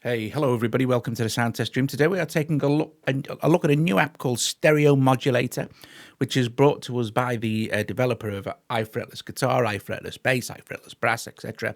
Hey, hello everybody, welcome to the sound test stream. Today we are taking a look at a new app called Stereo Modulator, which is brought to us by the developer of iFretless guitar, iFretless bass, iFretless brass, etc.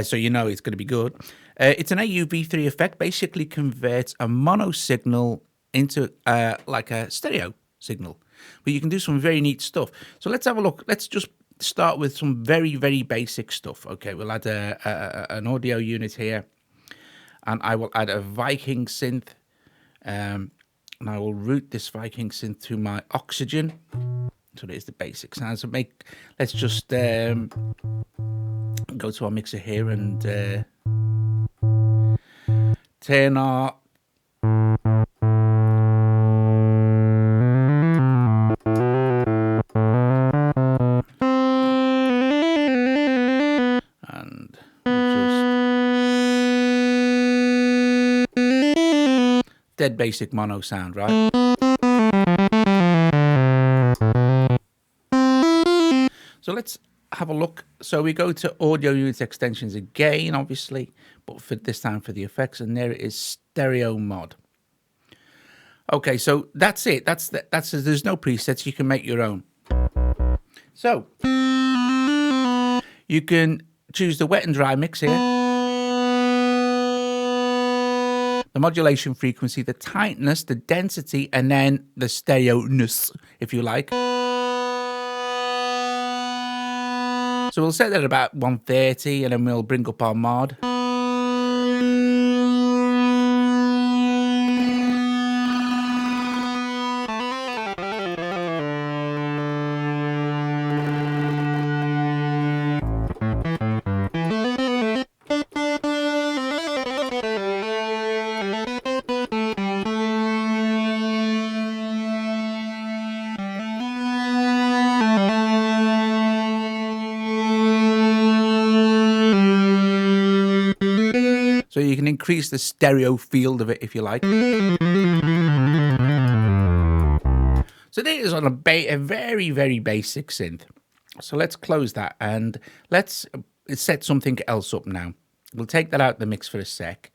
So you know it's going to be good. It's an AUv3 effect, basically converts a mono signal into like a stereo signal. But you can do some very neat stuff. So let's have a look. Let's just start with some very, very basic stuff. Okay, we'll add an audio unit here. And I will add a Viking Synth, and I will route this Viking Synth to my Oxygen. So there's the basic sound. So let's just go to our mixer here and turn our dead basic mono sound, right? So let's have a look. So we go to audio unit extensions again, obviously, but for this time for the effects, and there it is, Stereo Mod. Okay, so that's it. That's there's no presets. You can make your own. So you can choose the wet and dry mix here. The modulation frequency, the tightness, the density, and then the stereo-ness, if you like. So we'll set that at about 130, and then we'll bring up our mod. So you can increase the stereo field of it if you like. So this is on a very, very basic synth. So let's close that and let's set something else up now. We'll take that out of the mix for a sec.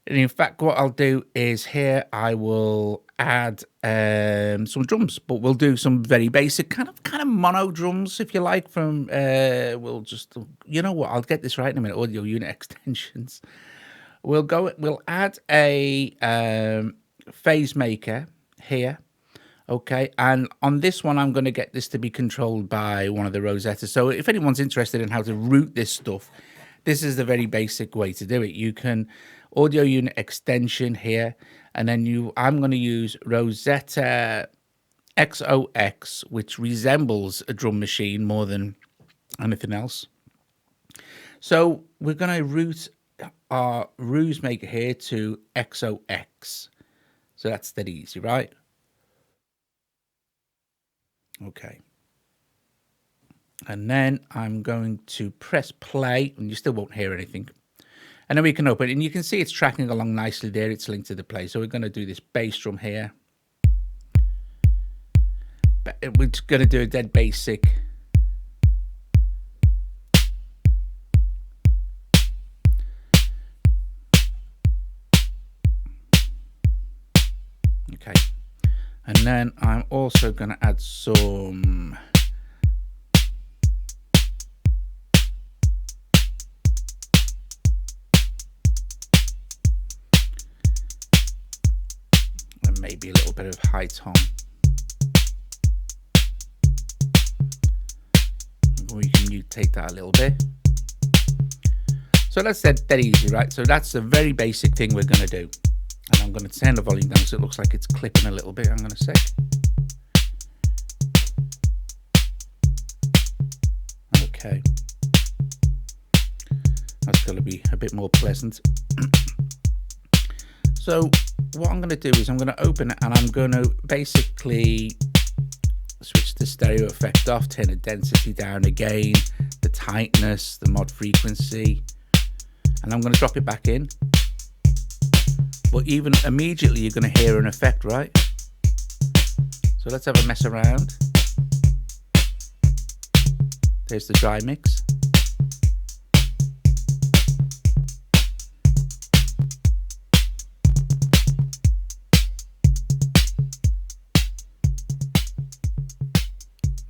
And in fact, what I'll do is here I will add some drums, but we'll do some very basic kind of mono drums, if you like. From we'll just, you know what? I'll get this right in a minute. Audio unit extensions. We'll add a Phasemaker here. Okay, and on this one, I'm going to get this to be controlled by one of the Rozeta. So if anyone's interested in how to route this stuff, this is the very basic way to do it. You can audio unit extension here, and then I'm going to use Rozeta XOX, which resembles a drum machine more than anything else. So we're going to route our Ruismaker here to XOX. So that's that easy, right? Okay. And then I'm going to press play, and you still won't hear anything. And then we can open it, and you can see it's tracking along nicely there. It's linked to the play. So we're going to do this bass drum here. We're just going to do a dead basic. Okay. And then I'm also going to add some maybe a little bit of high tom. Or you can mutate that a little bit. So that's dead easy, right? So that's a very basic thing we're going to do. And I'm going to turn the volume down so it looks like it's clipping a little bit. I'm going to say. Okay. That's going to be a bit more pleasant. So what I'm going to do is I'm going to open it, and I'm going to basically switch the stereo effect off, turn the density down again, the tightness, the mod frequency, and I'm going to drop it back in. But even immediately you're going to hear an effect, right? So let's have a mess around. There's the dry mix.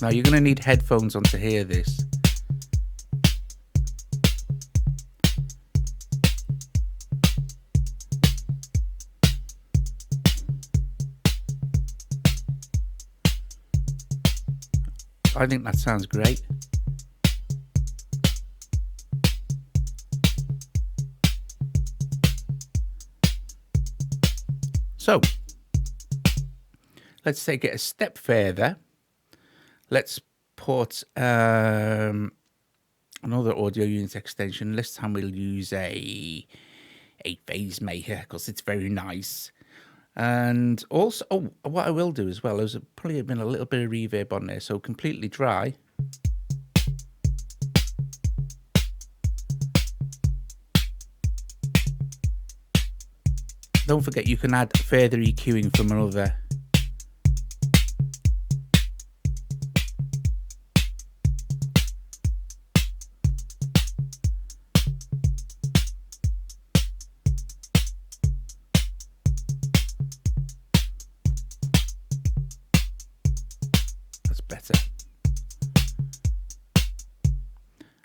Now you're going to need headphones on to hear this. I think that sounds great. So let's take it a step further. Let's put another audio unit extension. This time we'll use a Phasemaker because it's very nice. And also, what I will do as well is probably been a little bit of reverb on there, so completely dry. Don't forget you can add further EQing from another. Better.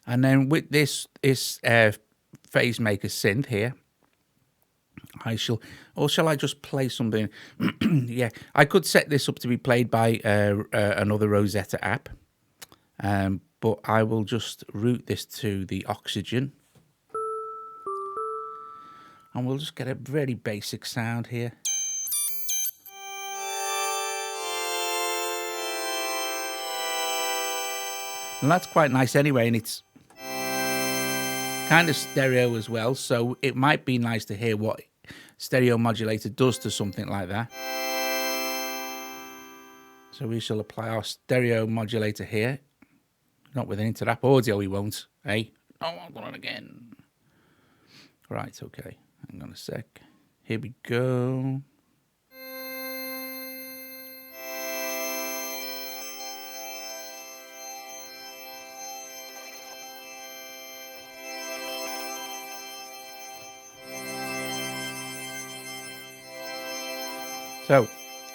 And then with this Phasemaker Synth here, shall I just play something? Yeah, I could set this up to be played by another Rozeta app, but I will just route this to the Oxygen, and we'll just get a very basic sound here. And that's quite nice anyway, and it's kind of stereo as well, so it might be nice to hear what Stereo Modulator does to something like that. So we shall apply our Stereo Modulator here. Not with an interrupt audio, we won't, eh? Oh, I've done it again. Right, okay. Hang on a sec. Here we go. So,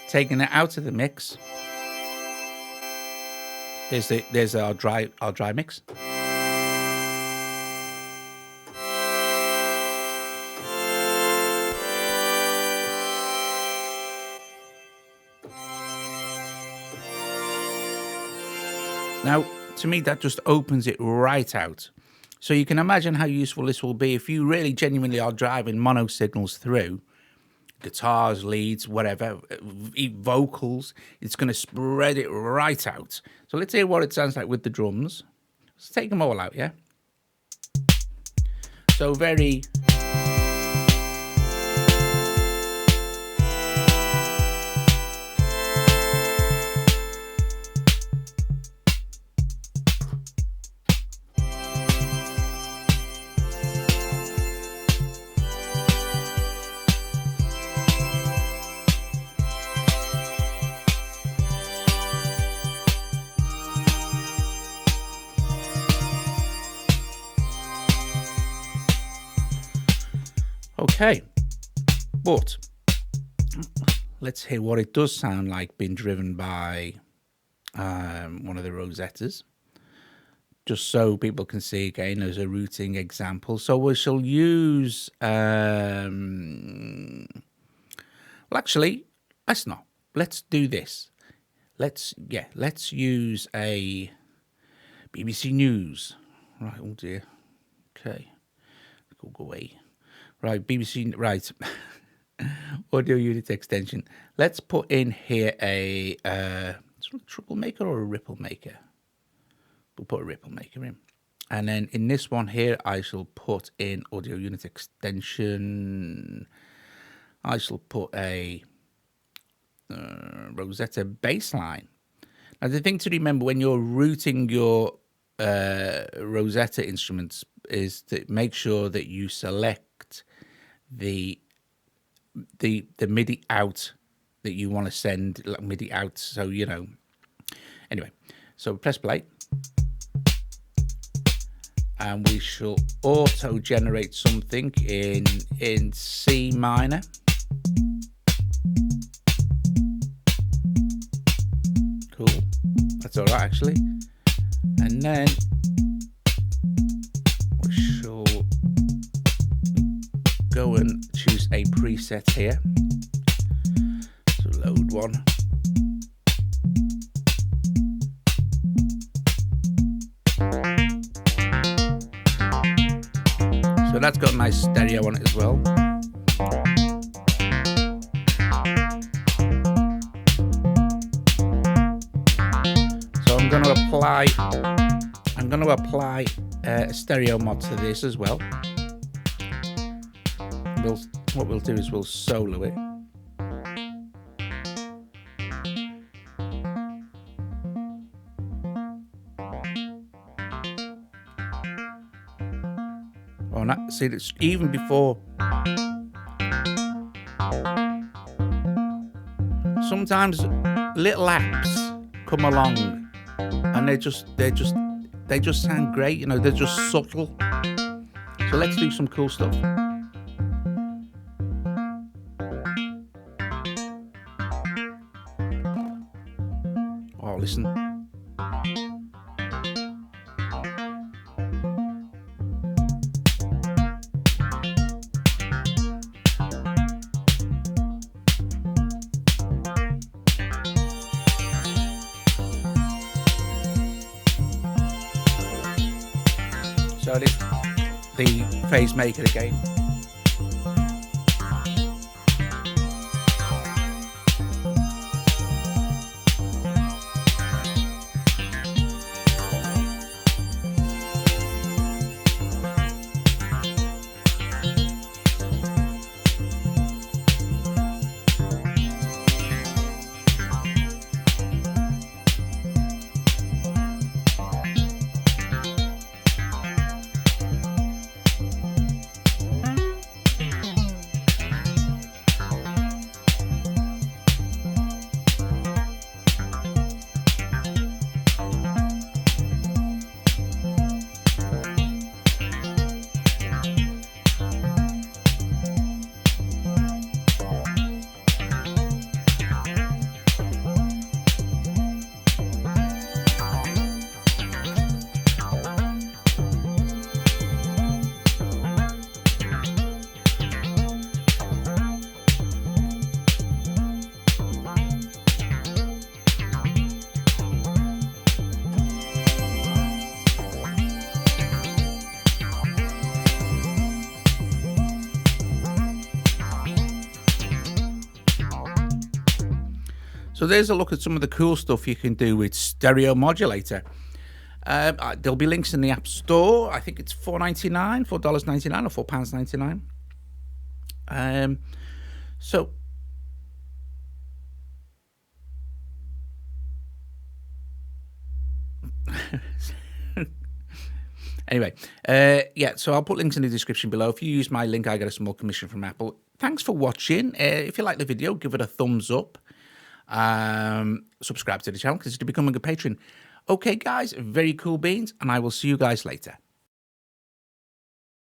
taking it out of the mix, there's our dry mix. Now, to me, that just opens it right out. So you can imagine how useful this will be if you really genuinely are driving mono signals through. Guitars, leads, whatever, vocals, it's going to spread it right out. So let's hear what it sounds like with the drums. Let's take them all out, yeah? So very... Okay, but let's hear what it does sound like being driven by one of the Rosetas, just so people can see again as a routing example. So we shall use, well, actually, let's not. Let's do this. Let's use a BBC News. Right, oh dear. Okay, go away. Right, BBC, right, audio unit extension. Let's put in here a Ripplemaker or a Ripplemaker. We'll put a Ripplemaker in. And then in this one here, I shall put in audio unit extension. I shall put a Rozeta bassline. Now, the thing to remember when you're routing your Rozeta instruments is to make sure that you select the MIDI out that you want to send, like MIDI out, so you know. Anyway, so press play, and we shall auto generate something in C minor. Cool. That's all right, actually. And then we shall go and choose a preset here. So load one. So that's got a nice stereo on it as well. So I'm going to apply a stereo mod to this as well. What we'll do is we'll solo it. Oh, see, it's even before. Sometimes little apps come along, and they just sound great. You know, they're just subtle. So let's do some cool stuff. Oh, listen. So it is the Phasemaker again. So there's a look at some of the cool stuff you can do with Stereo Modulator. There'll be links in the App Store. I think it's $4.99 or £4.99. So anyway, yeah, so I'll put links in the description below. If you use my link, I get a small commission from Apple. Thanks for watching. If you like the video, give it a thumbs up. Subscribe to the channel, consider becoming a patron. Okay, guys, very cool beans, and I will see you guys later.